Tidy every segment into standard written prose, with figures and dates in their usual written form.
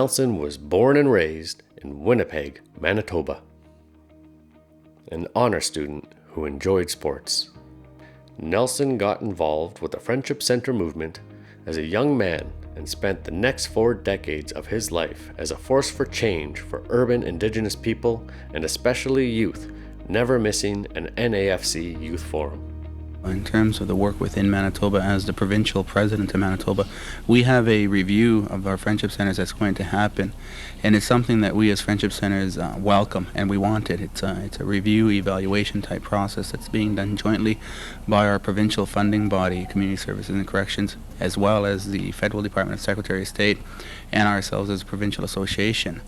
Nelson was born and raised in Winnipeg, Manitoba. An honor student who enjoyed sports, Nelson got involved with the Friendship Center movement as a young man and spent the next 4 decades of his life as a force for change for urban Indigenous people and especially youth, never missing an NAFC Youth Forum. In terms of the work within Manitoba, as the provincial president of Manitoba, we have a review of our Friendship Centers that's going to happen, and it's something that we as Friendship Centers welcome and we want it. It's a review evaluation type process that's being done jointly by our provincial funding body, Community Services and Corrections, as well as the Federal Department of Secretary of State and ourselves as a provincial association.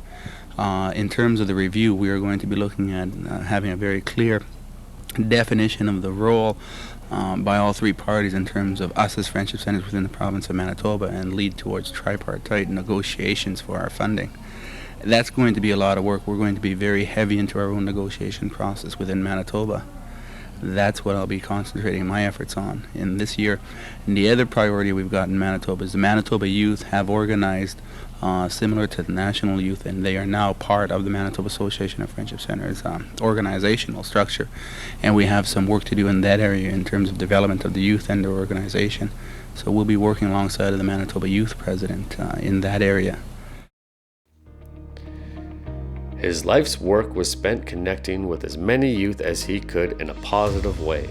In terms of the review, we are going to be looking at having a very clear definition of the role by all 3 parties in terms of us as Friendship Centers within the province of Manitoba and lead towards tripartite negotiations for our funding. That's going to be a lot of work. We're going to be very heavy into our own negotiation process within Manitoba. That's what I'll be concentrating my efforts on in this year. And the other priority we've got in Manitoba is the Manitoba Youth have organized similar to the National Youth, and they are now part of the Manitoba Association of Friendship Centers organizational structure. And we have some work to do in that area in terms of development of the youth and their organization. So we'll be working alongside of the Manitoba Youth President in that area. His life's work was spent connecting with as many youth as he could in a positive way.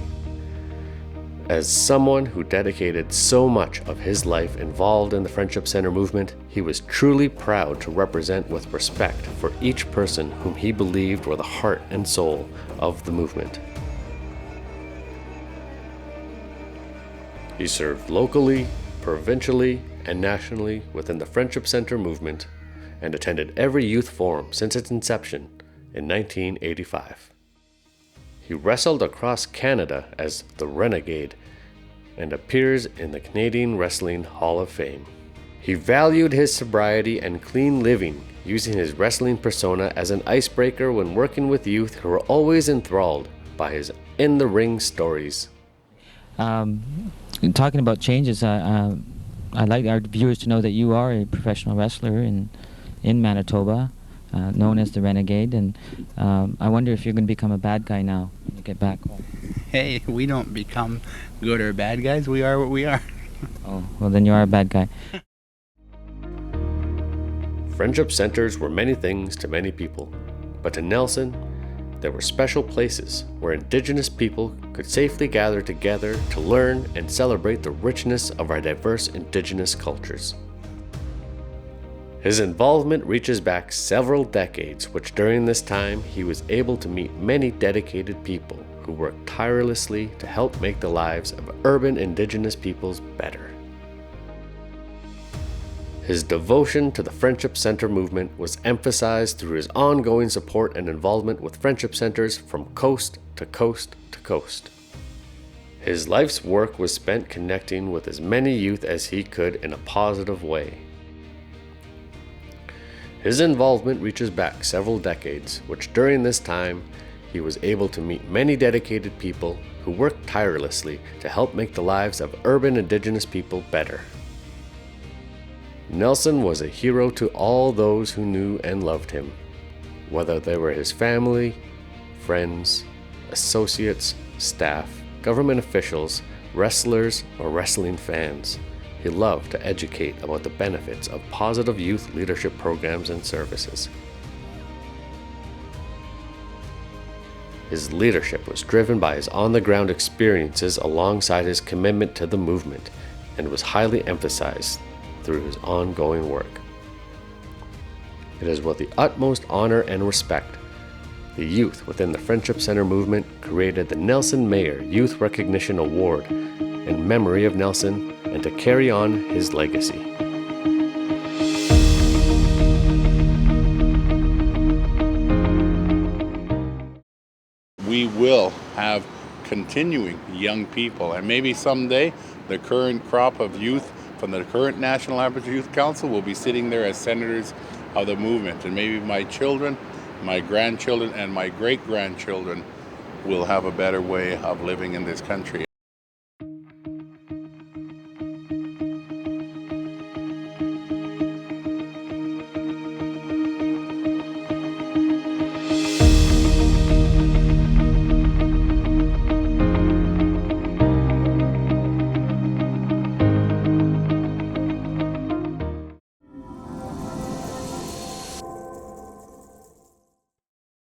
As someone who dedicated so much of his life involved in the Friendship Center movement, he was truly proud to represent with respect for each person whom he believed were the heart and soul of the movement. He served locally, provincially, and nationally within the Friendship Center movement and attended every youth forum since its inception in 1985. He wrestled across Canada as the Renegade and appears in the Canadian Wrestling Hall of Fame. He valued his sobriety and clean living, using his wrestling persona as an icebreaker when working with youth who were always enthralled by his in-the-ring stories. Talking about changes, I'd like our viewers to know that you are a professional wrestler in Manitoba, known as the Renegade, and I wonder if you're going to become a bad guy now when you get back home. Hey, we don't become good or bad guys, we are what we are. Oh, well then you are a bad guy. Friendship Centers were many things to many people, but to Nelson, there were special places where Indigenous people could safely gather together to learn and celebrate the richness of our diverse Indigenous cultures. His involvement reaches back several decades, which during this time he was able to meet many dedicated people who worked tirelessly to help make the lives of urban Indigenous peoples better. His devotion to the Friendship Center movement was emphasized through his ongoing support and involvement with Friendship Centers from coast to coast to coast. His life's work was spent connecting with as many youth as he could in a positive way. His involvement reaches back several decades, which during this time he was able to meet many dedicated people who worked tirelessly to help make the lives of urban Indigenous people better. Nelson was a hero to all those who knew and loved him, whether they were his family, friends, associates, staff, government officials, wrestlers, or wrestling fans. He loved to educate about the benefits of positive youth leadership programs and services. His leadership was driven by his on-the-ground experiences alongside his commitment to the movement and was highly emphasized through his ongoing work. It is with the utmost honor and respect the youth within the Friendship Center movement created the Nelson Mayer Youth Recognition Award in memory of Nelson and to carry on his legacy. We will have continuing young people, and maybe someday the current crop of youth from the current National Aboriginal Youth Council will be sitting there as senators of the movement, and maybe my children, my grandchildren, and my great-grandchildren will have a better way of living in this country.